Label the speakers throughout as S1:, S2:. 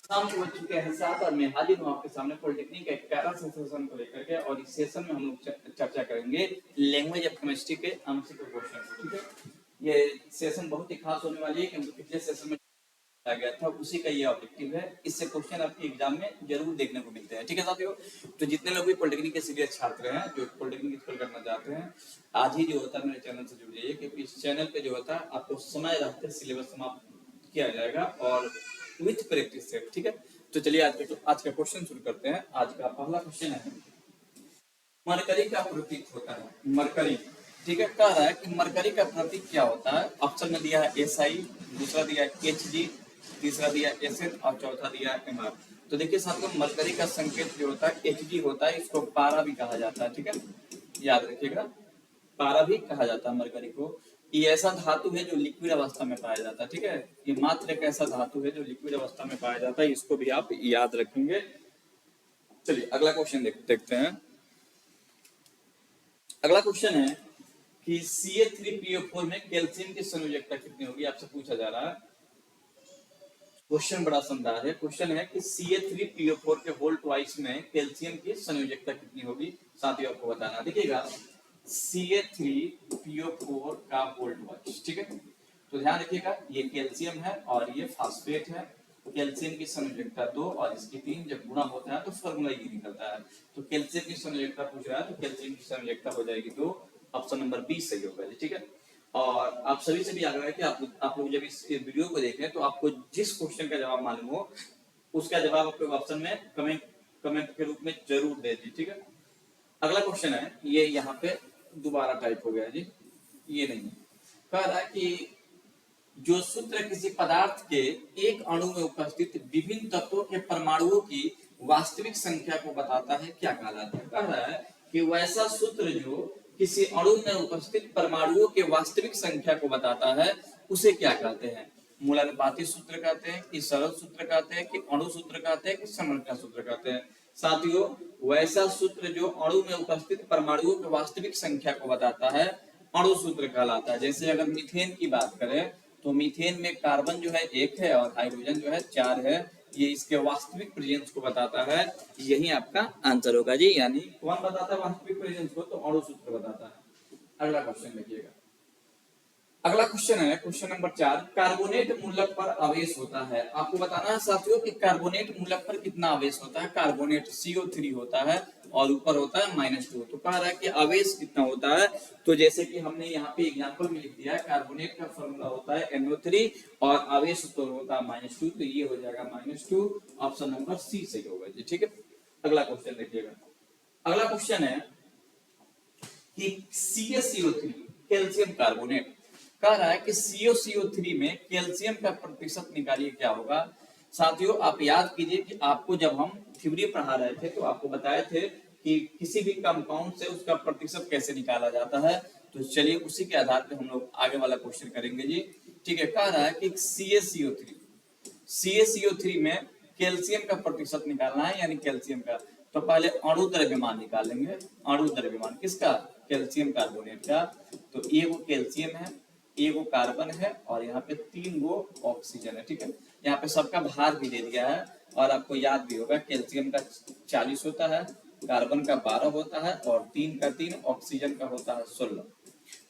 S1: शाम को बज चुके हैं 7 और मैं हाजिर हूँ आपके सामने पॉलिटेक्निक के 11 सेशन को लेकर के। और इस सेशन में हम लोग चर्चा करेंगे लैंग्वेज ऑफ केमिस्ट्री के आंशिक क्वेश्चन। ठीक है, ये सेशन बहुत ही खास होने वाली है क्योंकि पिछले सेशन में आ गया था, उसी का ये ऑब्जेक्टिव है। इससे क्वेश्चन आपके एग्जाम में जरूर देखने को मिलते हैं। ठीक है साथियों, तो जितने लोग भी पॉलिटेक्निक के सीरियस छात्र हैं जो पॉलिटेक्निक स्कूल करना चाहते हैं, आज ही जो होता है मेरे चैनल से जुड़ जाइए, क्योंकि इस चैनल पे जो होता है आपको समय रहते सिलेबस समाप्त किया जाएगा और विथ प्रैक्टिस सेट। ठीक है, तो चलिए आज का क्वेश्चन शुरू करते हैं। आज का पहला क्वेश्चन है, मरकरी का प्रतीक होता है मरकरी। ठीक है, कह रहा है कि मरकरी का प्रतीक क्या होता है। ऑप्शन में दिया है SI, दूसरा दिया है HG, तीसरा दिया है SN और चौथा दिया है MR। तो देखिए साथियों, मरकरी का संकेत जो होता है HG होता है, इसको पारा भी कहा जाता है। ठीक है, याद रखिएगा, पारा भी कहा जाता है मरकरी को। ये ऐसा धातु है जो लिक्विड अवस्था में पाया जाता है। ठीक है, ये मात्र एक ऐसा धातु है जो लिक्विड अवस्था में पाया जाता है, इसको भी आप याद रखेंगे। चलिए अगला क्वेश्चन देखते हैं। अगला क्वेश्चन है कि CH3PO4 में कैल्शियम की संयोजकता कितनी होगी, आपसे पूछा जा रहा है। क्वेश्चन बड़ा शानदार है। क्वेश्चन है कि CH3PO4 के होल ट्वाइस में कैल्शियम की संयोजकता कितनी होगी, साथियों आपको बताना। देखिएगा, CH3PO4 का होल ट्वाइस। ठीक है, तो ध्यान रखिएगा, ये कैल्शियम है और ये फास्फेट है। कैल्शियम की संयोजकता 2 और इसकी 3, जब गुणा होता है तो फॉर्मूला ये निकलता है। तो कैल्शियम की संयोजकता पूछ रहा है, तो कैल्शियम की संयोजकता हो जाएगी 2। ऑप्शन नंबर बी सही होगा। ठीक है, और आप सभी से भी आग्रह है कि आप लोग जब इस वीडियो को देखें तो आपको जिस क्वेश्चन का जवाब मालूम हो उसका जवाब आपको ऑप्शन में कमेंट के रूप में जरूर दे दीजिए। ठीक है, अगला क्वेश्चन है, ये यहाँ पे दोबारा टाइप हो गया जी, ये नहीं कह रहा है कि जो सूत्र किसी पदार्थ के एक अणु में उपस्थित विभिन्न तत्वों के परमाणुओं की वास्तविक संख्या को बताता है, क्या कहलाता है। कह रहा है कि वैसा सूत्र जो किसी अणु में उपस्थित परमाणुओं के वास्तविक संख्या को बताता है उसे क्या कहते हैं। मूलानुपाती सूत्र कहते हैं, कि सरल सूत्र कहते हैं, कि अणु सूत्र कहते हैं, कि संरचना सूत्र कहते हैं। साथियों, वैसा सूत्र जो अणु में उपस्थित परमाणुओं की वास्तविक संख्या को बताता है अणु सूत्र कहलाता है। जैसे अगर मीथेन की बात करें तो मीथेन में कार्बन जो है 1 है और हाइड्रोजन जो है 4 है, ये इसके वास्तविक प्रेजेंस को बताता है। यही आपका आंसर होगा जी, यानी कौन बताता है वास्तविक प्रेजेंस को, तो अणु सूत्र बताता है। अगला क्वेश्चन देखिएगा। अगला क्वेश्चन है क्वेश्चन नंबर 4, कार्बोनेट मूलक पर आवेश होता है। आपको बताना है साथियों कि कार्बोनेट मूलक पर कितना आवेश होता है। कार्बोनेट CO3 होता है और ऊपर होता है -2। तो कह रहा है कि आवेश कितना होता है, तो जैसे कि हमने यहाँ पे एग्जांपल में लिख दिया है, कार्बोनेट का फॉर्मूला होता है NO3 और आवेश तो होता है -2, तो ये हो जाएगा -2। ऑप्शन नंबर सी सही होगा जी। ठीक है, अगला क्वेश्चन देखिएगा। अगला क्वेश्चन है कि CaCO3 कैल्शियम कार्बोनेट, कह रहा है कि CaCO3 में कैल्शियम का प्रतिशत निकालिए, क्या होगा। साथियों, आप याद कीजिए कि आपको जब हम थ्योरी पढ़ा रहे थे तो आपको बताए थे कि किसी भी कंपाउंड से उसका प्रतिशत कैसे निकाला जाता है। तो चलिए उसी के आधार पर हम लोग आगे वाला क्वेश्चन करेंगे जी। ठीक है, कह रहा है कि CaCO3 में कैल्शियम का प्रतिशत निकालना है, यानी कैल्शियम का। तो पहले अणु द्रव्यमान निकालेंगे। अणु द्रव्यमान किसका, कैल्शियम कार्बोनेट का। तो एक वो कैल्शियम है, एक वो कार्बन है और यहाँ पे 3 गो ऑक्सीजन है। ठीक है, यहाँ पे सबका भार भी दे दिया है और आपको याद भी होगा कैल्शियम का 40 होता है, कार्बन का 12 होता है और 3 का 3, ऑक्सीजन का होता है 16।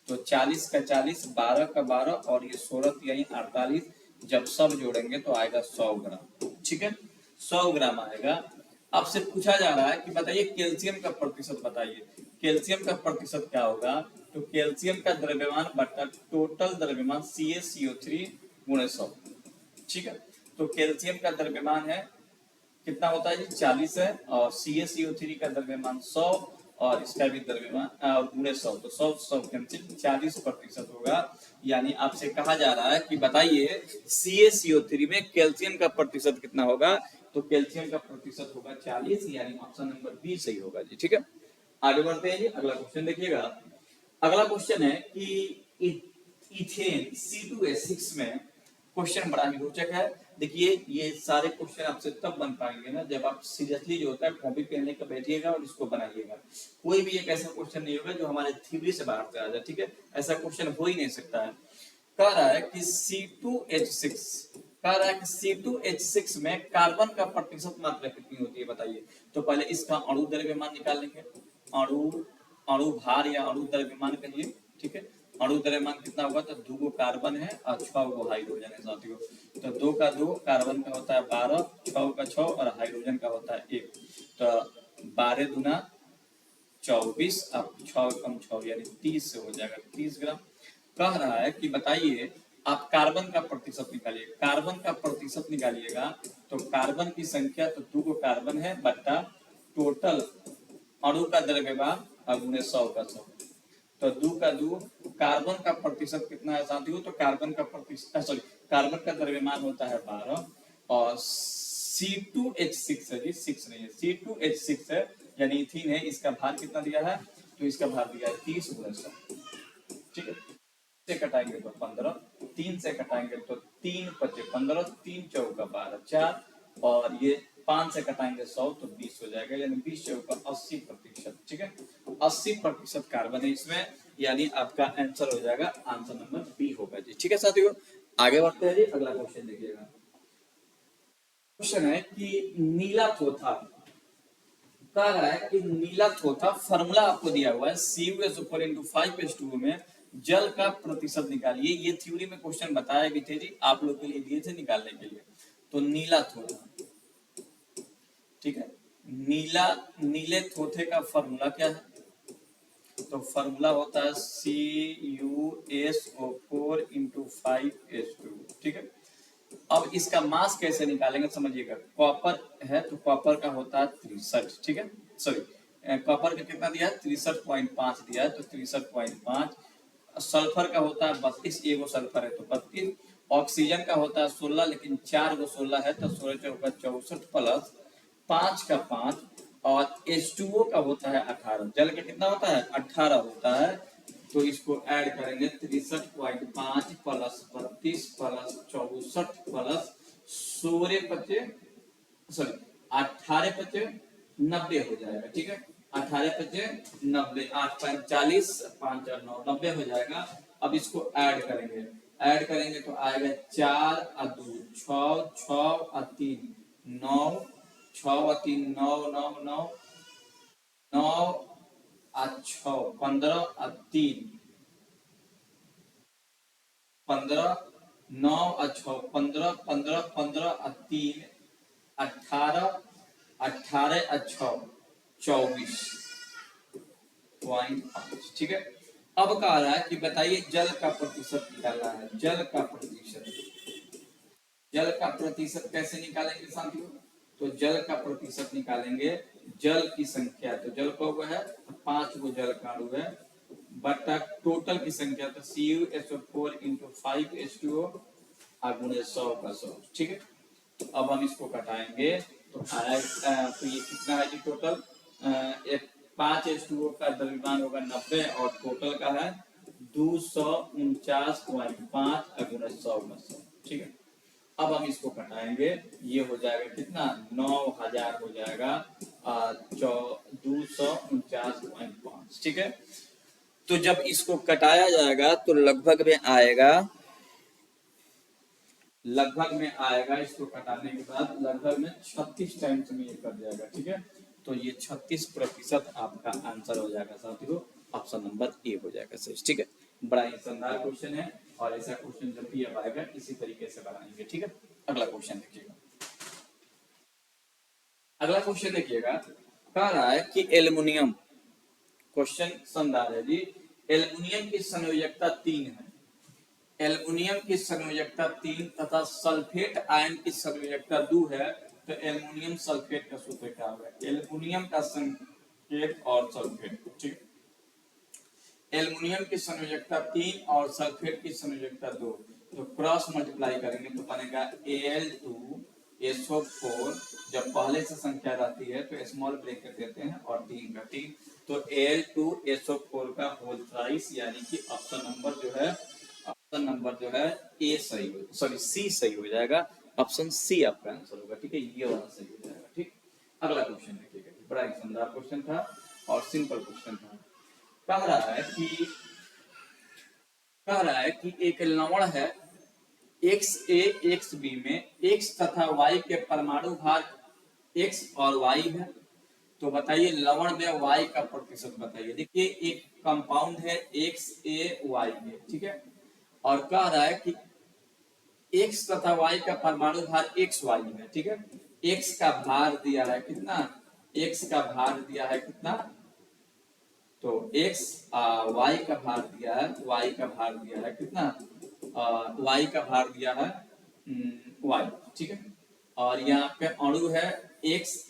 S1: तो 40 का 40, 12 का 12 और ये 16 यानी 48, जब सब जोड़ेंगे तो आएगा 100 ग्राम। ठीक है, 100 ग्राम आएगा। आपसे पूछा जा रहा है कि बताइए कैल्शियम का प्रतिशत बताइए। कैल्शियम का प्रतिशत क्या होगा, तो कैल्शियम का द्रव्यमान बटा टोटल द्रव्यमान CaCO3 गुणे 100। ठीक है, तो कैल्शियम का द्रव्यमान है कितना होता है जी, 40 है और CaCO3 का द्रव्यमान 100 और इसका भी द्रव्यमान गुणे 100, तो 100 कैंसिल 40% होगा। यानी आपसे कहा जा रहा है कि बताइए CaCO3 में कैल्शियम का प्रतिशत कितना होगा, तो कैल्शियम का प्रतिशत होगा 40, यानी ऑप्शन नंबर बी सही होगा जी। ठीक है, आगे बढ़ते हैं जी। अगला क्वेश्चन देखिएगा। अगला क्वेश्चन है कि इथेन C2H6 में, क्वेश्चन बड़ा ही रोचक है। देखिए ये सारे क्वेश्चन आपसे तब बन पाएंगे ना जब आप सीरियसली जो होता है कॉपी पेन लेकर बैठिएगा और इसको बनाइएगा। कोई भी एक ऐसा क्वेश्चन नहीं होगा जो हमारे थ्योरी से बाहर से आ जाए। ठीक है, ऐसा क्वेश्चन हो ही नहीं सकता है। कह रहा है कि C2H6 कह रहा है कि C2H6 में कार्बन का प्रतिशत मात्रा कितनी होती है बताइए। तो पहले इसका अणु द्रव्यमान निकाल लेंगे, अणु अणु भार या अणु द्रव्यमान कहिए, ठीक है। अणु द्रव्यमान कितना होगा, तो 2 कार्बन है और 6 हाइड्रोजन है साथियों। तो 2 का 2, कार्बन का होता है 12, 6 का 6 और हाइड्रोजन का होता है 1। तो 12 दूना 24, अब 6 कम 6 यानी 30 से हो जाएगा 30 ग्राम। कह रहा है कि बताइए आप कार्बन का प्रतिशत निकालिए, कार्बन का प्रतिशत निकालिएगा तो कार्बन की संख्या तो 2 कार्बन है बट्टा टोटल अणु का द्रव्यमान और गुणे 100 का 100। तो 2 का 2, कार्बन का प्रतिशत कितना है साथियों, तो कार्बन का प्रतिशत सॉरी कार्बन का द्रव्यमान होता है 12 और C2H6 है जी, 6 नहीं है, C2H6 है यानी इथीन है, इसका भार कितना दिया है, तो इसका भार दिया है 30 गुणा 100, ठीक है। से कटाएंगे तो 15, 3 से कटाएंगे तो 3 पचे 15, 3 चौका 12 4 और ये 5 से कटाएंगे 100 तो 20 हो जाएगा, यानी 20 चौका 80%, ठीक है। 80% कार्बन है इसमें, यानी आपका आंसर हो जाएगा, आंसर नंबर बी होगा जी, ठीक है साथियों। आगे बढ़ते हैं जी, अगला क्वेश्चन देखिएगा। क्वेश्चन है कि नीला थोथा, कह रहा है कि नीला थोथा, फार्मूला आपको दिया हुआ है CuSO4 में जल का प्रतिशत निकालिए। ये थ्योरी में क्वेश्चन बताया भी थे जी, आप लोग के लिए दिए थे निकालने के लिए। तो नीला थोथा, ठीक है, नीले थोथे का फार्मूला क्या है, तो फार्मूला होता है CuSO4 ठीक है। अब इसका मास कैसे निकालेंगे समझिएगा। कॉपर है तो कॉपर का होता है 63, ठीक है, सॉरी कॉपर का कितना दिया है 63.5 दिया है, तो 63.5। सल्फर का होता है 32, एगो सल्फर है तो 32। ऑक्सीजन का होता है 16, लेकिन 4 गो 16 है तो 16 चौका 64 प्लस 5 का 5 और H2O का होता है 18। जल का कितना होता है 18 होता है, तो इसको ऐड करेंगे 63.5 प्लस 32 प्लस 64 प्लस 16 पचे सॉरी 18 पचे 90 हो जाएगा, ठीक है। 18 पचे 90, 8 45 5 और 9 90 हो जाएगा। अब इसको ऐड करेंगे तो आएगा 4 और 2 6 6 और 3 9, 6 और 3 9 9 9 9 और 6 15 और 3 15 9 और 6 15 15 15 और 3 18 18 और 6 24.5, ठीक है। अब कह रहा है कि बताइए जल का प्रतिशत निकालना है। जल का प्रतिशत कैसे निकालेंगे साथियों, तो जल का प्रतिशत निकालेंगे जल की संख्या, तो जल को है 5 गो जल का अणु है बटा टोटल की संख्या, तो CuSO4 × 5H2O गुणे 100 का 100, ठीक है। अब हम इसको घटाएंगे तो तो ये कितना है जी टोटल, 5H2O का द्रव्यमान होगा 90 और टोटल का है 249.5 गुणे 100 का 100, ठीक है। अब हम इसको घटाएंगे, ये हो जाएगा कितना 9000 हो जाएगा 249.5, ठीक है। तो जब इसको कटाया जाएगा तो लगभग में आएगा इसको कटाने के बाद लगभग में 36 टाइम्स में ये कट जाएगा, ठीक है। तो ये 36% आपका आंसर हो जाएगा साथियों, ऑप्शन नंबर ए हो जाएगा सही, ठीक है। बड़ा ही शानदार क्वेश्चन है और ऐसा क्वेश्चन जब भी अब आएगा इसी तरीके से बनाएंगे, ठीक है। अगला क्वेश्चन देखिएगा। अगला क्वेश्चन देखिएगा, कह रहा है कि एल्युमिनियम, क्वेश्चन शानदार है जी। एल्युमिनियम की संयोजकता 3 है, एल्युमिनियम की संयोजकता 3 तथा सल्फेट आयन की संयोजकता 2 है। तो एल्युमिनियम सल्फेट का सूत्र क्या होगा, एल्युमिनियम का संकेत और सल्फेट, ठीक है। एल्युमिनियम की संयोजकता 3 और सल्फेट की संयोजकता 2, तो क्रॉस मल्टीप्लाई करेंगे तो बनेगा Al2SO4, जब पहले से संख्या रहती है तो स्मॉल ब्रैकेट देते हैं और 3 का 3, तो Al2SO4 का होल थ्राइस, यानी कि ऑप्शन नंबर जो है ए सही हो सॉरी सी सही हो जाएगा, ऑप्शन सी आपका आंसर होगा, ठीक है। ये वाला सही हो जाएगा, ठीक। अगला क्वेश्चन देखिएगा, बड़ा ही शानदार क्वेश्चन था और सिंपल क्वेश्चन था। कह रहा है कि एक लवण है, एक्स ए एक्स बी में एक्स तथा वाई के परमाणु भार एक्स और वाई है, तो बताइए लवण में वाई का प्रतिशत बताइए। देखिए एक कंपाउंड है एक्स ए वाई ए, ठीक है, और कह रहा है कि एक्स तथा वाई का परमाणु भार एक्स वाई है, ठीक है। एक्स का भार दिया है कितना, एक्स का भार दिया है कितना, तो एक्स वाई का भार दिया है, वाई का भार दिया है कितना, वाई का भार दिया है वाई, ठीक है। और यहाँ पे अणु है एक्स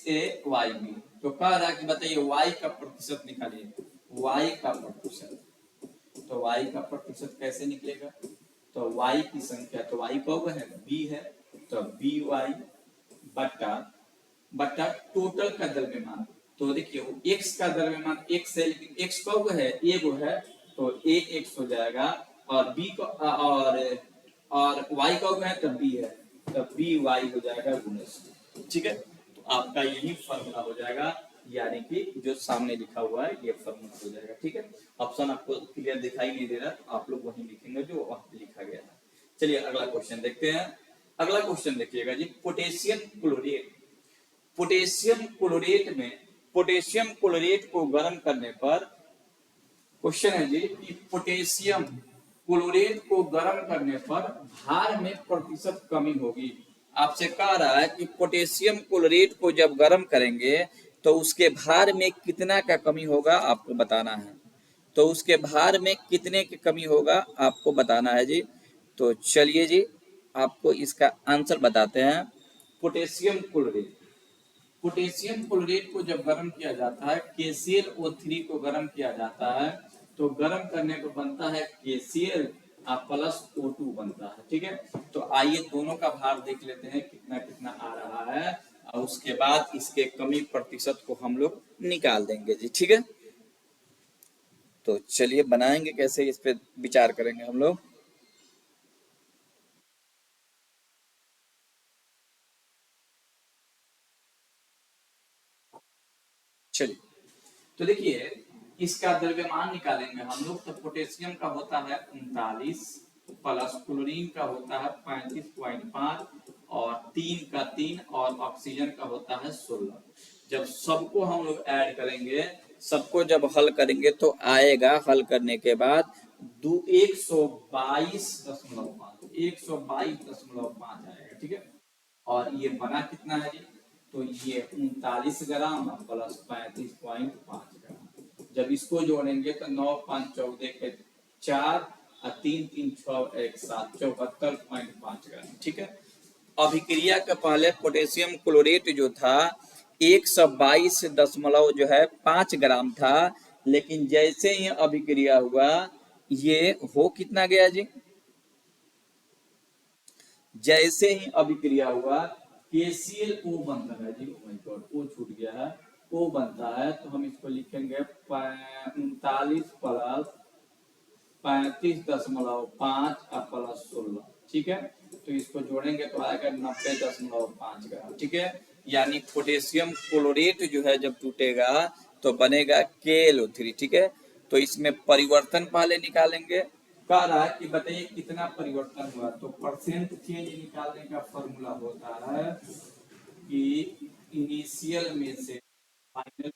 S1: ए वाई बी, तो कह रहा है कि बताइए वाई का प्रतिशत निकालिए, वाई का प्रतिशत, तो वाई का प्रतिशत कैसे निकलेगा, तो वाई की संख्या, तो वाई कौन है, बी है, तो बी वाई बटा बटा टोटल का द्रव्यमान। तो देखिए एक्स का द्रव्यमान एक्स है, लेकिन एक्स कौन है, ए वो है, तो ए एक्स हो जाएगा, और बी को और वाई कौन है, तो बी है, तो बी वाई हो जाएगा गुणस, ठीक है। तो आपका यही फॉर्मूला हो जाएगा, यानी कि जो सामने लिखा हुआ है ये फॉर्मूला हो जाएगा, ठीक है। ऑप्शन आपको क्लियर दिखाई नहीं दे रहा, आप लोग वही लिखेंगे जो वहां पे लिखा गया था। चलिए अगला क्वेश्चन देखते हैं। अगला क्वेश्चन देखिएगा जी, पोटेशियम क्लोरेट। पोटेशियम क्लोरेट में पोटेशियम क्लोरेट को गर्म करने पर, क्वेश्चन है जी कि पोटेशियम क्लोरेट को गर्म करने पर भार में प्रतिशत कमी होगी। आपसे कह रहा है कि पोटेशियम क्लोरेट को जब गर्म करेंगे तो उसके भार में कितना का कमी होगा आपको बताना है। तो उसके भार में कितने की कमी होगा आपको बताना है जी। तो चलिए जी आपको इसका आंसर बताते हैं। पोटेशियम क्लोरेट, पोटेशियम क्लोरेट को जब गर्म किया जाता है, KClO3 को गर्म किया जाता है, तो गर्म करने को बनता है KCl प्लस O2 बनता है, ठीक है। तो आइए दोनों का भार देख लेते हैं कितना कितना आ रहा है, और उसके बाद इसके कमी प्रतिशत को हम लोग निकाल देंगे जी, ठीक है। तो चलिए बनाएंगे कैसे, इस पे विचार करेंगे हम लोग। चलिए तो देखिए इसका द्रव्यमान निकालेंगे हम लोग। तो पोटेशियम का होता है 39 प्लस क्लोरीन का होता है 35.5 और 3 का 3 और ऑक्सीजन का होता है 16। जब सबको हम लोग ऐड करेंगे, सबको जब हल करेंगे तो आएगा, हल करने के बाद 122.5 आएगा, ठीक है। और ये बना कितना है जी, तो ये 39 ग्राम प्लस 35.5 ग्राम। जब इसको जोड़ेंगे तो 9 5 14 के 4 और 3 3 6 1 7 74.5 ग्राम, ठीक है। अभिक्रिया के पहले पोटेशियम क्लोरेट जो था 122 जो है 5 ग्राम था, लेकिन जैसे ही अभिक्रिया हुआ ये हो कितना गया जी, जैसे ही अभिक्रिया हुआ KClO बनता है जी, ओ माय गॉड ओ छूट गया है, O बनता है, तो हम इसको लिखेंगे 39 प्लस 35.5 प्लस 16, ठीक है। तो इसको जोड़ेंगे तो आएगा 90.5 ग्राम, ठीक है। यानी पोटेशियम क्लोरेट जो है जब टूटेगा तो बनेगा KLO3, ठीक है। तो इसमें परिवर्तन पहले निकालेंगे। कह रहा है कि बताइए कितना परिवर्तन हुआ, तो परसेंट चेंज निकालने का फॉर्मूला होता है कि इनिशियल में से फाइनल,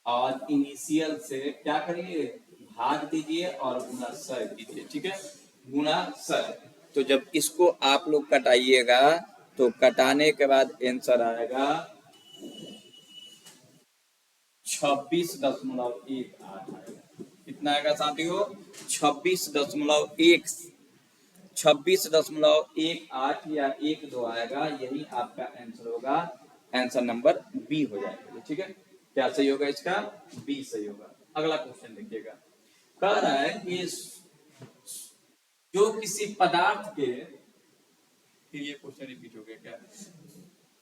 S1: और इनिशियल से क्या करिए भाग दीजिए और गुना 100 कीजिए, ठीक है, गुना 100। तो जब इसको आप लोग कटाइएगा तो कटाने के बाद आंसर आएगा 26.18 आएगा। कितना आएगा साथियों, 26.18 या 12 आएगा, यही आपका आंसर होगा। आंसर नंबर बी हो जाएगा, ठीक है। क्या सही होगा इसका, बी सही होगा। अगला क्वेश्चन देखिएगा, कह रहा है कि जो किसी पदार्थ के, फिर ये क्वेश्चन रिपीट हो गया क्या,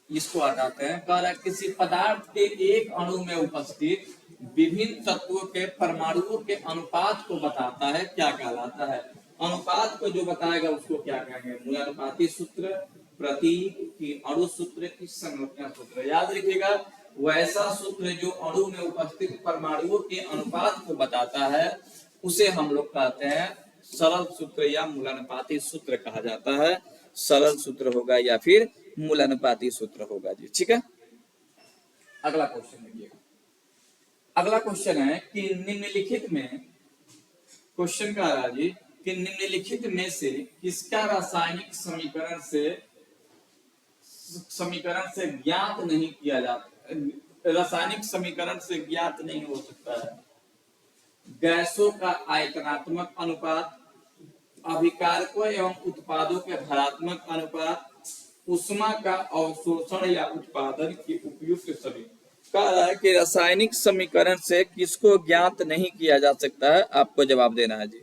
S1: इसको हटाते हैं। कह रहा है किसी पदार्थ के एक अणु में उपस्थित विभिन्न तत्वों के परमाणुओं के अनुपात को बताता है, क्या कहलाता है। अनुपात को जो बताएगा उसको क्या कहेंगे, मूलानुपाती सूत्र, प्रतीक की अणु सूत्र की संरचना सूत्र। याद रखिएगा वैसा सूत्र जो अणु में उपस्थित परमाणुओं के अनुपात को बताता है उसे हम लोग कहते हैं सरल सूत्र या मूलानुपाती सूत्र कहा जाता है। सरल सूत्र होगा या फिर मूलानुपाती सूत्र होगा जी। ठीक है, अगला क्वेश्चन देखिएगा। अगला क्वेश्चन है कि निम्नलिखित में, क्वेश्चन का रहा जी कि निम्नलिखित में से किसका रासायनिक समीकरण से ज्ञात नहीं किया जाता, रासायनिक समीकरण से ज्ञात नहीं हो सकता है। गैसों का आयतनात्मक अनुपात, अभिकारकों एवं उत्पादों के भरात्मक अनुपात, ऊष्मा का अवशोषण या उत्पादन की उपयुक्त सभी। कह रहा है कि रासायनिक समीकरण से किसको ज्ञात नहीं किया जा सकता है, आपको जवाब देना है जी।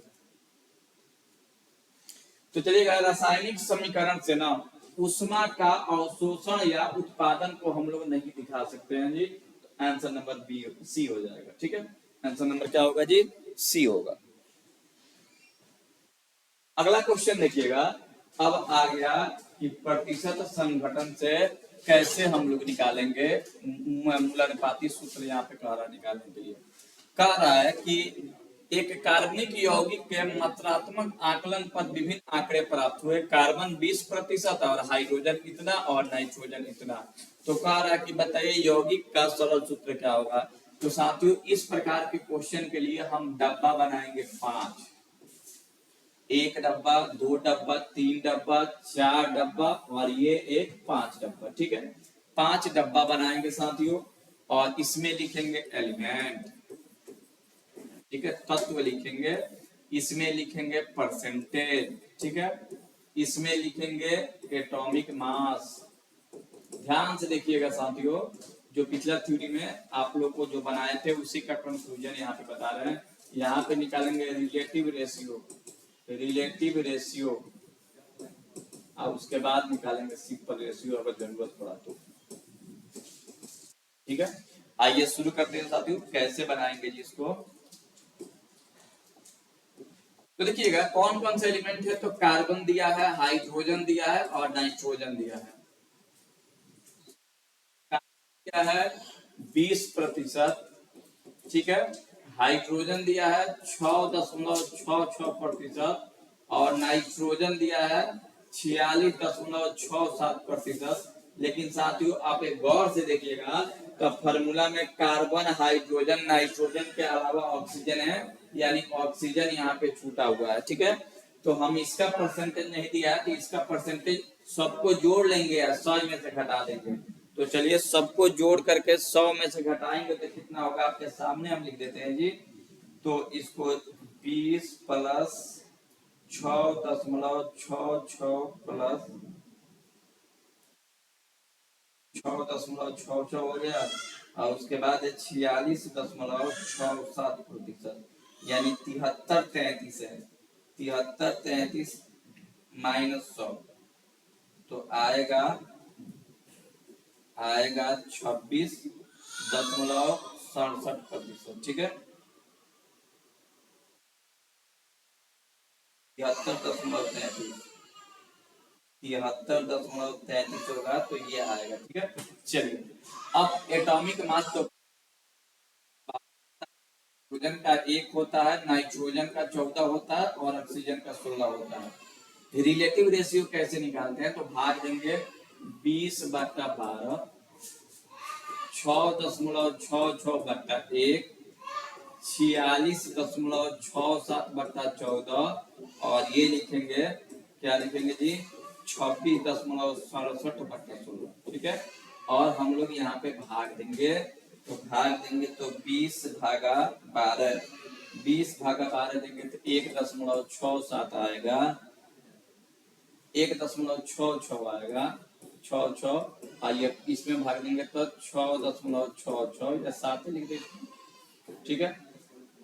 S1: तो चलिएगा, रासायनिक समीकरण से ना ऊष्मा का अवशोषण या उत्पादन को हम लोग नहीं दिखा सकते हैं जी। तो आंसर नंबर बी सी हो जाएगा। ठीक है, आंसर नंबर क्या होगा जी, सी होगा। अगला क्वेश्चन देखिएगा। अब आ गया कि प्रतिशत संघटन से कैसे हम लोग निकालेंगे मूलानुपाती सूत्र, यहाँ पे कह रहा है निकालने के लिए। कह रहा है कि एक कार्बनिक यौगिक के मात्रात्मक आकलन पर विभिन्न आंकड़े प्राप्त हुए। कार्बन 20% और हाइड्रोजन इतना और नाइट्रोजन इतना। तो कह रहा है कि बताइए यौगिक का सरल सूत्र क्या होगा। तो साथियों, इस प्रकार के क्वेश्चन के लिए हम डब्बा बनाएंगे 5, 1 डब्बा, 2 डब्बा, 3 डब्बा, 4 डब्बा और ये एक 5 डब्बा। ठीक है, 5 डब्बा बनाएंगे साथियों, और इसमें लिखेंगे एलिमेंट। ठीक है, तत्व लिखेंगे, इसमें लिखेंगे परसेंटेज। ठीक है, इसमें लिखेंगे एटॉमिक मास। ध्यान से देखिएगा साथियों, जो पिछला थ्योरी में आप लोग को जो बनाए थे उसी का कंक्लूजन यहाँ पे बता रहे हैं। यहाँ पे निकालेंगे रिलेटिव रेशियो, रिलेटिव रेशियो, और उसके बाद निकालेंगे सिंपल रेशियो अगर जरूरत पड़ा तो। ठीक है, आइए शुरू करते हैं साथियों, कैसे बनाएंगे जी इसको। तो देखिएगा कौन कौन से एलिमेंट है। तो कार्बन दिया है, हाइड्रोजन दिया है और नाइट्रोजन दिया है। क्या है 20%। ठीक है, हाइड्रोजन दिया है 6.66% और नाइट्रोजन दिया है 46.67%। लेकिन साथियों आप एक गौर से देखिएगा तो फॉर्मूला में कार्बन, हाइड्रोजन, नाइट्रोजन के अलावा ऑक्सीजन है, यानी ऑक्सीजन यहाँ पे छूटा हुआ है। ठीक है, तो हम इसका परसेंटेज नहीं दिया है, तो इसका परसेंटेज सबको जोड़ लेंगे या 100 में से घटा देंगे। तो चलिए सबको जोड़ करके 100 में से घटाएंगे तो कितना होगा आपके सामने हम लिख देते हैं जी। तो इसको 20 प्लस 6.66 प्लस 6.66 हो गया, और उसके बाद 46.67%, यानी 73 है। 73 माइनस 100 तो आएगा 26.67%। ठीक है, 73.33 होगा तो ये आएगा। ठीक है, चलिए अब एटॉमिक मास तो हाइड्रोजन का 1 होता है, नाइट्रोजन का 14 होता है और ऑक्सीजन का 16 होता है। रिलेटिव रेशियो कैसे निकालते हैं। तो भाग देंगे 20/12, 6.66/1, 46.67/14 और ये लिखेंगे, क्या लिखेंगे जी 26.67/16। ठीक है, और हम लोग यहाँ पे भाग देंगे, तो भाग देंगे तो 20/12, 20/12 देंगे तो 1.67 आएगा, 1.66 आएगा, 66। आइए इसमें भाग देंगे तो 6.66 या 7 लिख देंगे। ठीक है,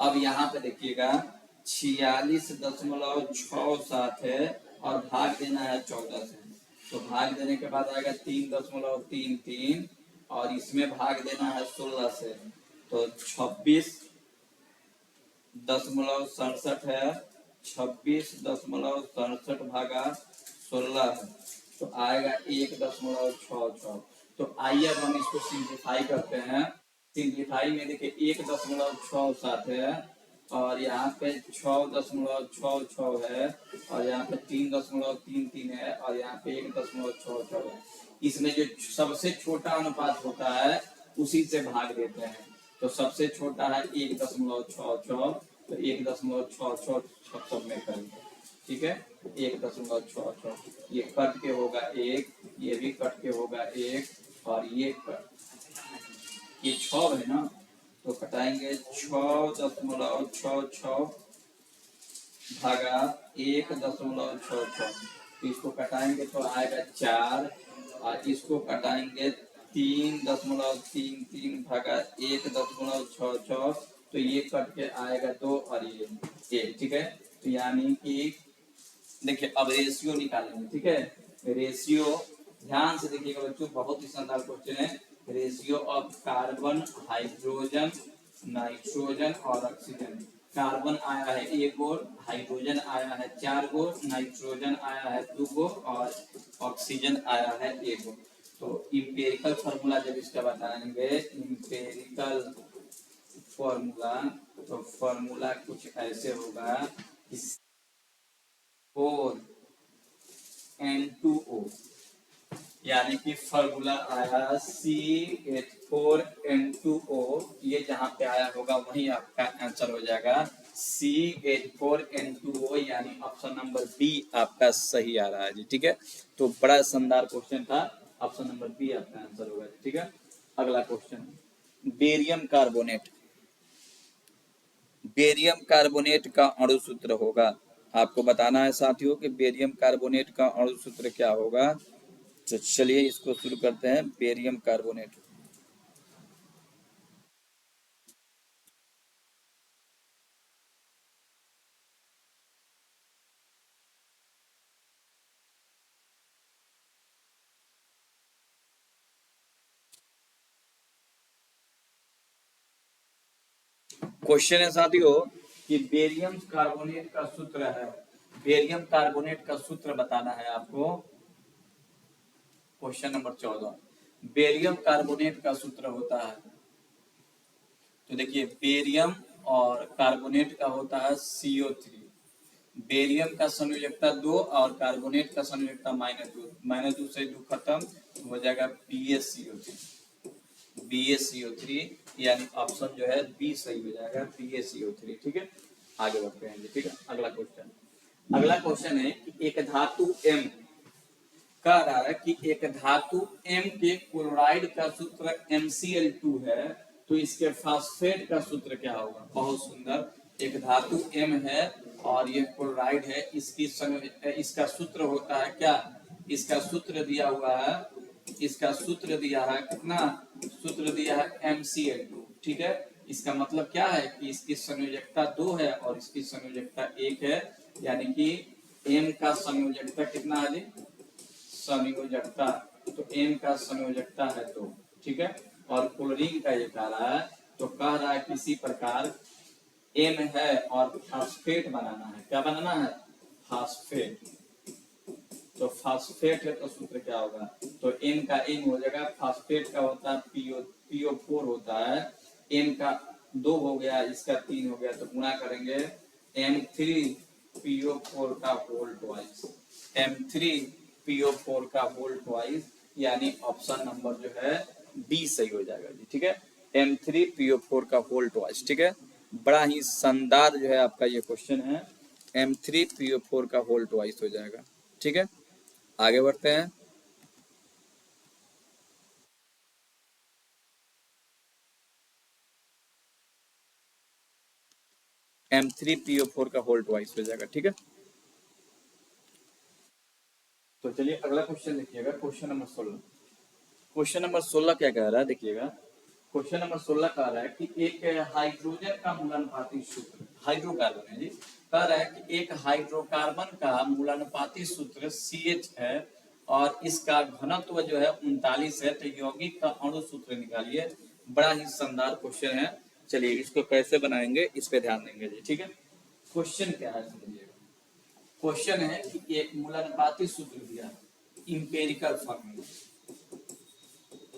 S1: अब यहाँ पे देखिएगा 46.67 है और भाग देना है 14 से। तो भाग देने के बाद आएगा 3.33 और इसमें भाग देना है 16 से। तो 26.67 है, 26.67 भागा 16 है, तो आएगा 1.66। तो आइए अब हम इसको सिंप्लीफाई करते हैं। सिंप्लीफाई में देखिए 1.67 है और यहाँ पे 6.66 है, और यहाँ पे 3.33 है, और यहाँ पे 1.66 है। इसमें जो सबसे छोटा अनुपात होता है उसी से भाग देते हैं। तो सबसे छोटा है 1.66, तो 1.66 सब में करेंगे, ठीक है। 1.66 ये कट के होगा 1, ये भी कट के होगा 1, और ये 6 है ना, तो कटाएंगे 6.66 भागा 1.66, तो इसको कटाएंगे तो आएगा 4, और इसको कटाएंगे 3.33 भागा 1.66, तो ये कट के आएगा 2, और ये 1, ठीक है। तो यानी कि देखिए अब रेशियो निकालेंगे, ठीक है। रेशियो ध्यान से देखिएगा बच्चों, बहुत ही शानदार क्वेश्चन है। Ratio of carbon, hydrogen, nitrogen और ऑक्सीजन। कार्बन आया है 1 गो, हाइड्रोजन आया है 4 गो, नाइट्रोजन आया है 2 गो, और ऑक्सीजन आया है 1 गो। तो इंपेरिकल फॉर्मूला जब इसका बताएंगे, इंपेरिकल फॉर्मूला, तो फॉर्मूला कुछ ऐसे होगा, 4N2O, यानी कि फॉर्मूला आया CH4N2O। ये जहां पे आया होगा वही आपका आंसर हो जाएगा CH4N2O, यानी ऑप्शन नंबर बी आपका सही आ रहा है जी, ठीक है। तो बड़ा शानदार क्वेश्चन था, ऑप्शन नंबर बी आपका आंसर होगा, ठीक है। अगला question, barium carbonate. Barium carbonate का अणु सूत्र होगा, आपको बताना है साथियों कि बेरियम कार्बोनेट का अणु सूत्र क्या होगा। तो चलिए इसको शुरू करते हैं। बेरियम कार्बोनेट, क्वेश्चन है साथियों कि बेरियम कार्बोनेट का सूत्र है, बेरियम कार्बोनेट का सूत्र बताना है आपको। क्वेश्चन नंबर 14, बेरियम कार्बोनेट का सूत्र होता है, तो देखिए बेरियम और कार्बोनेट का होता है CO3। बेरियम का संयोजकता 2 और कार्बोनेट का संयोजकता -2, -2 से 2 खत्म हो जाएगा BaCO3, BaCO3, यानी ऑप्शन जो है बी सही हो जाएगा, BaCO3, ठीक है। आगे बढ़ते हैं, ठीक है। अगला क्वेश्चन, अगला क्वेश्चन है कि एक धातु M, कह रहा है कि एक धातु M के क्लोराइड का सूत्र MCl2 है, तो इसके फास्फेट का सूत्र क्या होगा। बहुत सुंदर, एक धातु M है और ये क्लोराइड है, इसका सूत्र होता है क्या, इसका सूत्र दिया हुआ है, इसका सूत्र दिया है कितना, सूत्र दिया है MCl2, ठीक है। इसका मतलब क्या है कि इसकी संयोजकता 2 है और इसकी संयोजकता 1 है, यानी कि M का संयोजकता कितना है जी, संयोजकता, तो M का संयोजकता है 2, ठीक है। और क्लोरीन का ये कह रहा है, तो कह रहा है किसी प्रकार M है और फास्फेट बनाना है, क्या बनाना है, फास्फेट। तो फास्फेट है तो सूत्र क्या होगा, तो M का M हो जाएगा, फास्फेट का होता है PO4 होता है, M का 2 हो गया, इसका 3 हो गया, तो गुणा करेंगे M3PO4 का होल ट्वाइस, M3PO4 का होल ट्वाइस, यानी ऑप्शन नंबर जो है बी सही हो जाएगा जी, ठीक है। M3PO4 का होल ट्वाइस, ठीक है। बड़ा ही शानदार जो है आपका ये क्वेश्चन है, M3PO4 का होल ट्वाइस हो जाएगा, ठीक है। आगे बढ़ते हैं, M3PO4 का होल ट्वाइस हो जाएगा, ठीक है। तो चलिए अगला क्वेश्चन देखिएगा, क्वेश्चन नंबर 16। क्वेश्चन नंबर 16 क्या कह रहा है, देखिएगा। क्वेश्चन नंबर 16 कह रहा है कि एक हाइड्रोजन का मूलानुपाती सूत्र, हाइड्रोकार्बन है जी, कह रहा है कि एक हाइड्रोकार्बन का मूलानुपाती सूत्र CH है और इसका घनत्व जो है 39 है, तो यौगिक का अणु सूत्र निकालिए। बड़ा ही शानदार क्वेश्चन है, चलिए इसको कैसे बनाएंगे इस पे ध्यान देंगे जी, ठीक है। क्वेश्चन क्या है समझिएगा, क्वेश्चन है कि एक मूलानुपाती सूत्र दिया है, empirical formula,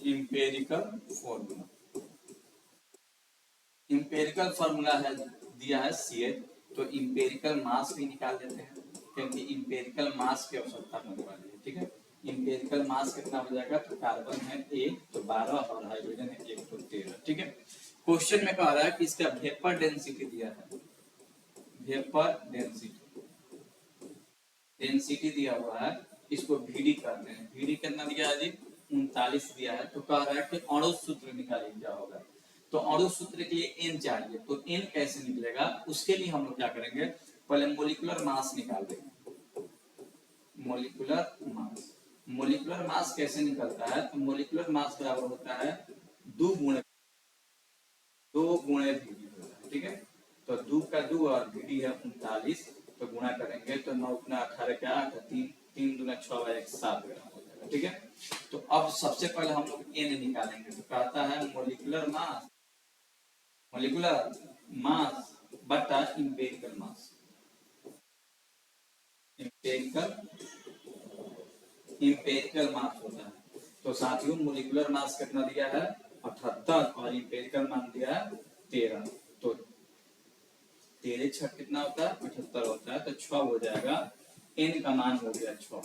S1: empirical formula, empirical formula है दिया है CH, तो इंपेरिकल मास भी निकाल देते हैं क्योंकि इंपेरिकल मास की आवश्यकता होने वाली है। ठीक है, इंपेरिकल मास कितना हो जाएगा, तो कार्बन है 1 तो 12 और हाइड्रोजन है 1 तो 13। ठीक है, क्वेश्चन में कह रहा है कि इसका वेपर डेंसिटी दिया है, वेपर डेंसिटी, डेंसिटी दिया हुआ है, इसको VD कहते हैं। VD कितना दिया है जी, 39 दिया है। तो कह रहा है कि अणु सूत्र निकालिए क्या होगा, तो अणु सूत्र के लिए N चाहिए, तो N कैसे निकलेगा, उसके लिए हम लोग क्या करेंगे, पहले मोलिकुलर मास निकाल देंगे। मोलिकुलर मास, मोलिकुलर मास कैसे निकलता है, तो मोलिकुलर मास बराबर होता है 2 गुणे VD होता है। ठीक है, तो 2 का 2 और VD है 39, तो गुणा करेंगे तो 9 गुना 18 क्या, 3 दूना 6 1 7 ग्राम हो जाएगा। ठीक है, तो अब सबसे पहले हम लोग N निकालेंगे, तो कहता है मोलिकुलर मास, मोलिकुलर मास बटा इंपेरिकल मास, इंपेरिकल इंपेरिकल मास होता है। तो साथियों मोलिकुलर मास कितना दिया है 78 और इंपेरिकल मान दिया है 13, तो 13 6 कितना होता है 78 होता है, तो 6 हो जाएगा, N का मान हो गया 6।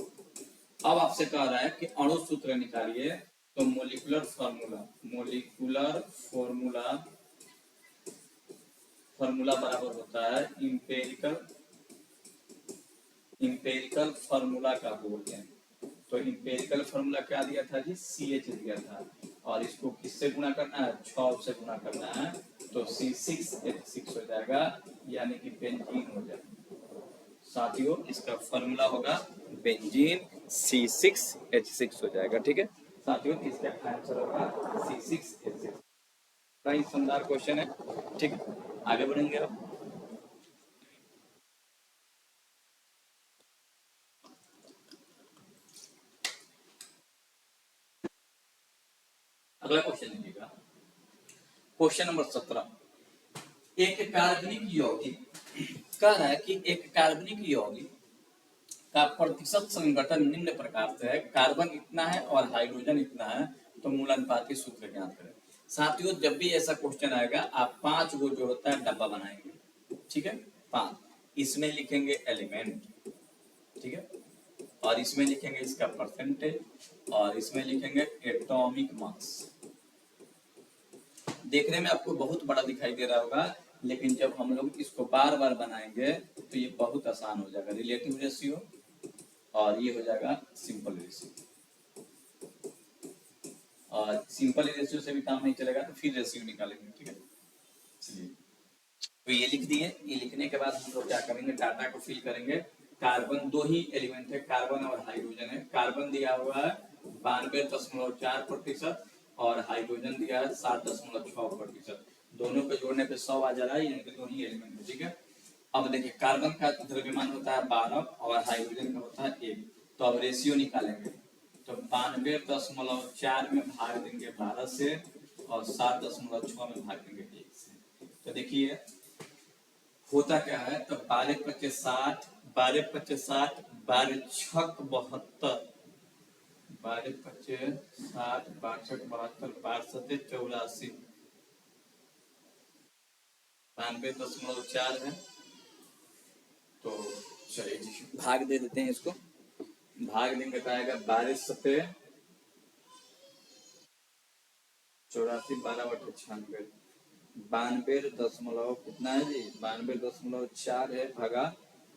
S1: अब आपसे कह रहा है कि अणु सूत्र निकालिए, तो molecular formula, molecular formula, formula बराबर होता है इंपेरिकल, इंपेरिकल फार्मूला का बोल हैं। तो इंपेरिकल फार्मूला क्या दिया था जी, CH दिया था, और इसको किससे गुणा करना है, 6 से गुणा करना है, तो C6H6 हो जाएगा, यानी कि बेंजीन हो जाएगा। साथियों इसका फार्मूला होगा बेंजीन, C6H6 हो जाएगा। ठीक है साथियों, इसका आंसर होगा C6H6। बड़ा ही शानदार क्वेश्चन है। ठीक है, आगे बढ़ेंगे अब। अगला क्वेश्चन देखिएगा, क्वेश्चन नंबर 17। एक कार्बनिक यौगिक, कह रहा है कि एक कार्बनिक यौगिक का प्रतिशत संगठन निम्न प्रकार से है, कार्बन इतना है और हाइड्रोजन इतना है, तो मूल अनुपात के सूत्र ज्ञात करें। साथियों जब भी ऐसा क्वेश्चन आएगा, आप 5 गो जो होता है डब्बा बनाएंगे। ठीक है, 5, इसमें लिखेंगे एलिमेंट, ठीक है, और इसमें लिखेंगे इसका परसेंटेज, और इसमें लिखेंगे एटॉमिक मास। देखने में आपको बहुत बड़ा दिखाई दे रहा होगा, लेकिन जब हम लोग इसको बार बार बनाएंगे तो ये बहुत आसान हो जाएगा। रिलेटिव रेशियो और ये हो जाएगा सिंपल रेशियो, और सिंपल रेशियो से भी काम नहीं चलेगा तो फिर रेशियो निकालेंगे। ठीक है, चलिए तो ये लिख दिए। ये लिखने के बाद हम लोग क्या करेंगे, डाटा को फिल करेंगे। कार्बन 2 ही एलिमेंट है, कार्बन और हाइड्रोजन है। कार्बन दिया हुआ है 92.4% और हाइड्रोजन दिया है 7.6%। दोनों को जोड़ने पे 100 आ जा रहा है, यानी कि 2 ही एलिमेंट है। ठीक है, अब देखिए कार्बन का द्रव्यमान होता है 12 और हाइड्रोजन का होता है 1, तो अब रेशियो निकालेंगे। तो 92.4 में भाग देंगे 12 से, और 7.6 में भाग देंगे 1 से। तो देखिए होता क्या है, तो 12×5 = 60, 12×5 = 60, 12×6 = 72, 12×5 = 60, 12×6 = 72, 12×7 = 84, 92.4 है। तो चलिए जी भाग दे देते हैं इसको, भाग देंगे तो आएगा 12×7 = 84, 12/96, 92 कितना है जी, 92.4 है, भागा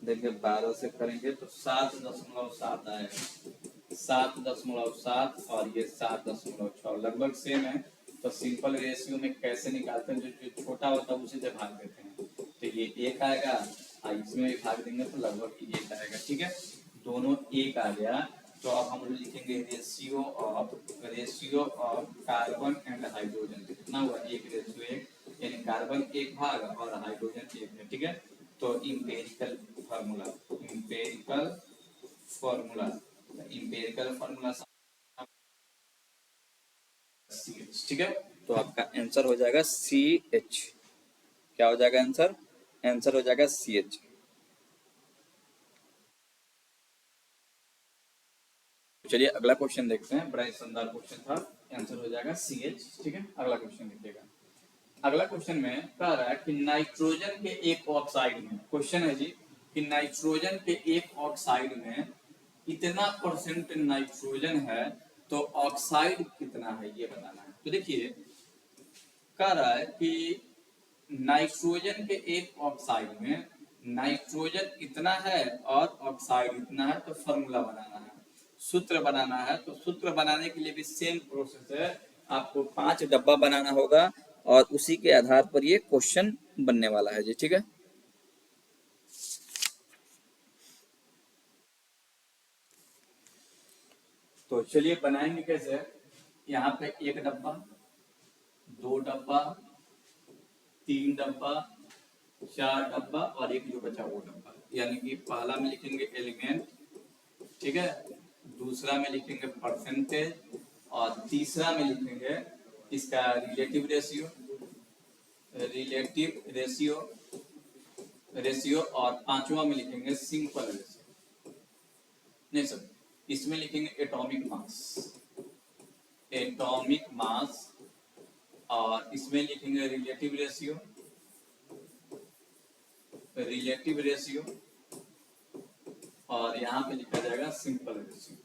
S1: देंगे 12 से करेंगे तो 7.7 आएगा, 7.7 और ये 7.6 लगभग सेम है। तो सिंपल रेशियो में कैसे निकालते हैं, जो छोटा होता है उसी से भाग देते हैं। तो ये 1 आएगा, इसमें भी भाग देंगे तो लगभग 1 आएगा। ठीक है, दोनों 1 आ गया। तो अब हम लोग लिखेंगे ratio of carbon and hydrogen, कितना हुआ 1:1, यानी कार्बन 1 भाग और हाइड्रोजन 1 है। ठीक है, तो empirical formula, empirical formula, empirical formula CH। ठीक है, तो आपका आंसर हो जाएगा CH। क्या हो जाएगा आंसर, आंसर हो जाएगा CH। चलिए अगला क्वेश्चन देखते हैं, बड़ा ही शानदार क्वेश्चन था, आंसर हो जाएगा CH। ठीक है, अगला क्वेश्चन देखिएगा। अगला क्वेश्चन में कह रहा है कि नाइट्रोजन के एक ऑक्साइड में, क्वेश्चन है जी कि नाइट्रोजन के एक ऑक्साइड में इतना परसेंट नाइट्रोजन है तो ऑक्साइड कितना है ये बताना है। तो देखिए कह रहा है कि नाइट्रोजन के एक ऑक्साइड में नाइट्रोजन इतना है और ऑक्साइड इतना है, तो फॉर्मूला बनाना है, सूत्र बनाना है। तो सूत्र बनाने के लिए भी सेम प्रोसेस है, आपको 5 डब्बा बनाना होगा और उसी के आधार पर ये क्वेश्चन बनने वाला है जी, ठीक है। तो चलिए बनाएंगे कैसे। यहाँ पे 1 डब्बा, 2 डब्बा, 3 डब्बा, 4 डब्बा और एक जो बचा वो डब्बा, यानी कि पहला में लिखेंगे एलिमेंट, ठीक है, दूसरा में लिखेंगे परसेंटेज और तीसरा में लिखेंगे इसका relative ratio, relative ratio ratio और पांचवा में लिखेंगे सिंपल रेशियो, नहीं सर, इसमें लिखेंगे एटॉमिक मास, एटॉमिक मास, और इसमें लिखेंगे रिलेटिव रेशियो, रिलेटिव रेशियो, और यहाँ पे लिखा जाएगा सिंपल रेशियो,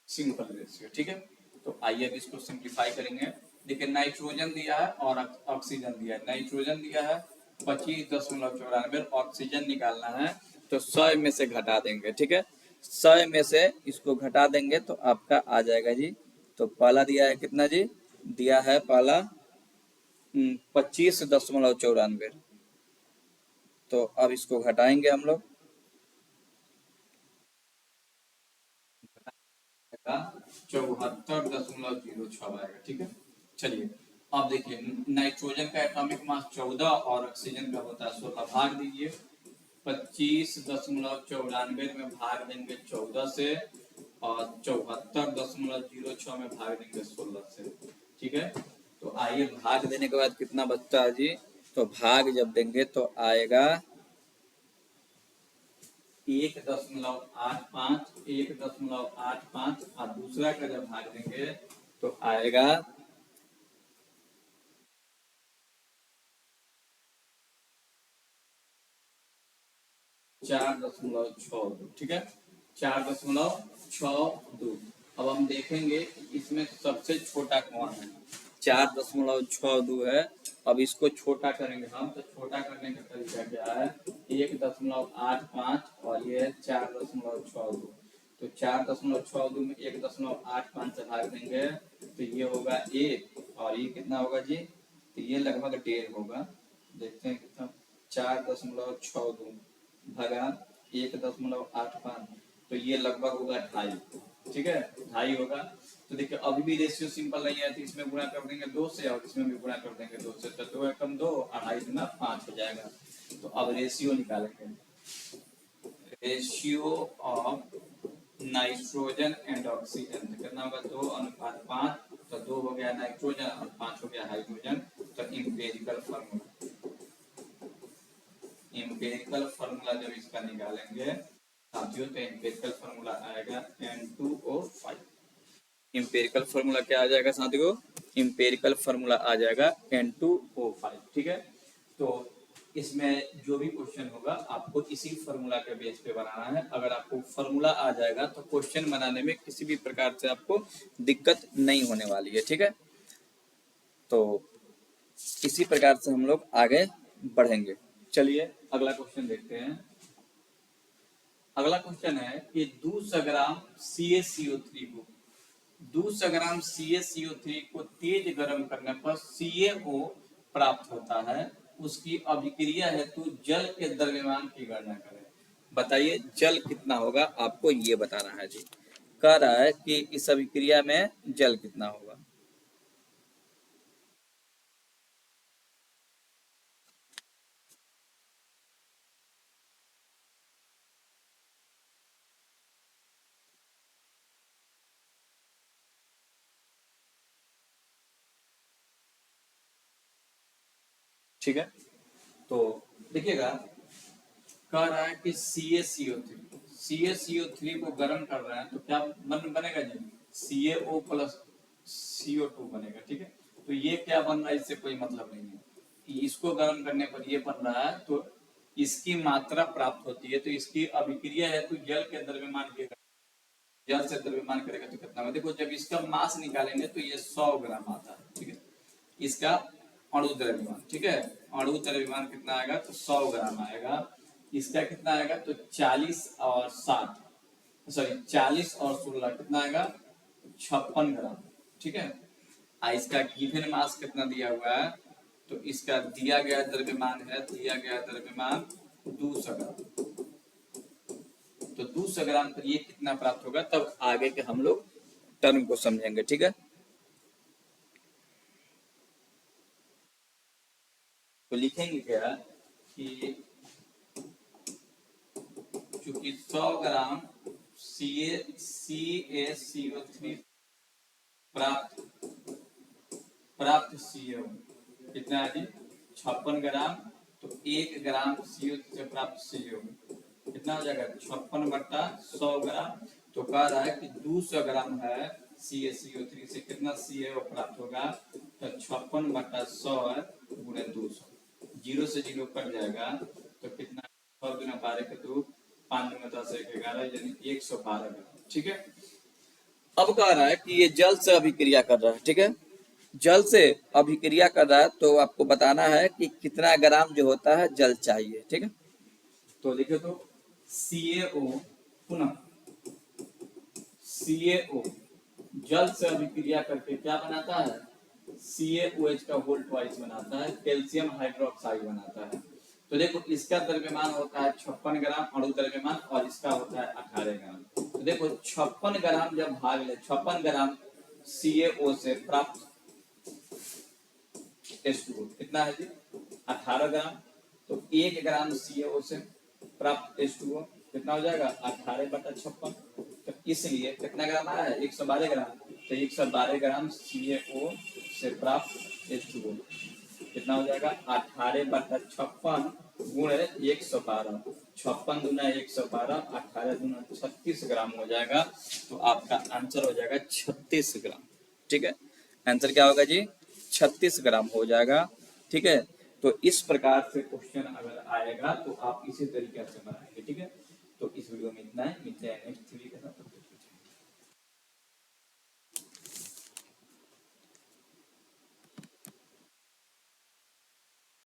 S1: सिंपल रेशियो, ठीक है। तो आइए अब इसको सिंप्लीफाई करेंगे। देखिए नाइट्रोजन दिया है और ऑक्सीजन दिया है। नाइट्रोजन दिया है 25.94, ऑक्सीजन निकालना है तो 100 में से घटा देंगे, ठीक है, 100 में से इसको घटा देंगे तो आपका आ जाएगा जी। तो पहला दिया है कितना जी, दिया है पहला 25.94, तो अब इसको घटाएंगे हम लोग, 74.06 आएगा, ठीक है। चलिए अब देखिए नाइट्रोजन का एटॉमिक मास 14 और ऑक्सीजन का होता है 16, भाग दीजिए 25.94 में भाग देंगे 14 से और 74.06 में भाग देंगे 16 से, ठीक है। तो आइए भाग देने के बाद कितना बचता है जी, तो भाग जब देंगे तो आएगा 1.85, 1.85 और दूसरा का जब भाग देंगे तो आएगा 4.62, ठीक है, 4.62। अब हम देखेंगे इसमें सबसे छोटा कौन है, 4.62 है। अब इसको छोटा करेंगे हम, तो छोटा करने का तरीका क्या है, 1.85 और ये 4.62, तो 4.62 में 1.85 से भाग देंगे तो ये होगा 1 और ये कितना होगा जी, तो ये लगभग 1.5 होगा, देखते हैं कितना, 4.62 भगा 1.85, तो ये लगभग होगा 2.5, ठीक है, 2.5 होगा। तो देखिए अभी भी रेशियो सिंपल नहीं है, तो इसमें गुणा कर देंगे 2 से और इसमें भी गुणा कर देंगे 2 से, तो 2 एकम 2 और 2.5 गुना 5 हो जाएगा। तो अब रेशियो निकालेंगे, ratio of nitrogen and oxygen, तो कितना होगा 2:5, तो 2 हो गया नाइट्रोजन और 5 हो गया हाइड्रोजन। तो इंपेरिकल फार्मूला, इंपेरिकल फार्मूला जब इसका निकालेंगे साथियों तो इंपेरिकल फार्मूला आएगा N2O5। इंपेरिकल फार्मूला क्या आ जाएगा साथियों, इंपेरिकल फार्मूला आ जाएगा N2O5, ठीक है। तो इसमें जो भी क्वेश्चन होगा आपको इसी फार्मूला के बेस पे बनाना है। अगर आपको फार्मूला आ जाएगा तो क्वेश्चन बनाने में किसी भी प्रकार से आपको दिक्कत नहीं होने वाली है, ठीक है। तो इसी प्रकार से हम लोग आगे बढ़ेंगे। चलिए अगला क्वेश्चन देखते हैं। अगला क्वेश्चन है कि 200 ग्राम CaCO3 को, 200 ग्राम CaCO3 को तेज गर्म करने पर CaO प्राप्त होता है, उसकी अभिक्रिया हेतु जल के द्रव्यमान की गणना करें। बताइए जल कितना होगा, आपको ये बताना है जी। कह रहा है कि इस अभिक्रिया में जल कितना होगा। ठीक है, तो देखिएगा कह रहा है कि CaCO3 को गर्म कर रहे हैं तो क्या बनेगा जी, CaO प्लस CO2 बनेगा, ठीक है। तो ये क्या बन रहा है, इससे कोई मतलब नहीं है। इसको गर्म करने पर ये बन रहा है, तो इसकी मात्रा प्राप्त होती है। तो इसकी अभिक्रिया है तो जल के द्रव्यमान के, जल से द्रव्यमान करेगा तो कितना, देखो जब इसका मास निकालेंगे तो ये 100 ग्राम आता है, ठीक है। इसका अणु द्रव्यमान, ठीक है, अणु द्रव्यमान कितना आएगा, तो 100 ग्राम आएगा। इसका कितना आएगा, तो 40 और 60, सॉरी 40 और 16 कितना आएगा, 56 ग्राम, ठीक है। इसका गिवन मास कितना दिया हुआ है, तो इसका दिया गया द्रव्यमान है, दिया गया द्रव्यमान 200 ग्राम। तो 200 ग्राम पर ये कितना प्राप्त होगा, तब आगे के हम लोग टर्म को समझेंगे, ठीक है। तो लिखेंगे क्या कि चूंकि 100 ग्राम CaCO3 प्राप्त CO कितना है जी, 56 ग्राम। तो 1 ग्राम CO2 से प्राप्त CO कितना हो जाएगा, 56/100 ग्राम। तो कह रहा है कि 200 ग्राम है CaCO3 से कितना CO प्राप्त होगा, तो 56/100 गुणे 200, 0 से 0 कट जाएगा तो कितना, 6 × 12 के 2, 5 × 10 = 11, यानी 112 ग्राम, ठीक है। अब कह रहा है कि ये जल से अभिक्रिया कर रहा है, ठीक है। जल से अभिक्रिया कर रहा है तो आपको बताना है कि कितना ग्राम जो होता है जल चाहिए, ठीक है। तो लिखे तो CaO, पुनः CaO जल से अभिक्रिया करके क्या बनाता है, CaOH का होल ट्वाइस बनाता है, कैल्शियम हाइड्रोक्साइड बनाता है। तो देखो इसका द्रव्यमान होता है 56 ग्राम अणु द्रव्यमान, और इसका होता है 18 ग्राम। तो देखो 56 ग्राम जब भाग ले, 56 ग्राम CaO से प्राप्त H2O कितना है जी, 18 ग्राम। तो 1 ग्राम CaO से प्राप्त H2O कितना हो जाएगा, 18/56। तो इसलिए कितना ग्राम आया है, 112 ग्राम। तो 112 ग्राम CaO से प्राप्त H2O कितना हो जाएगा, 18/56 गुणे 112, 56 दूना 112, 18 दूना 36 ग्राम हो जाएगा। तो आपका आंसर हो जाएगा 36 ग्राम, ठीक है। आंसर क्या होगा जी, 36 ग्राम हो जाएगा, ठीक है। तो इस प्रकार से क्वेश्चन अगर आएगा तो आप इसी तरीके से बनाएंगे, ठीक है।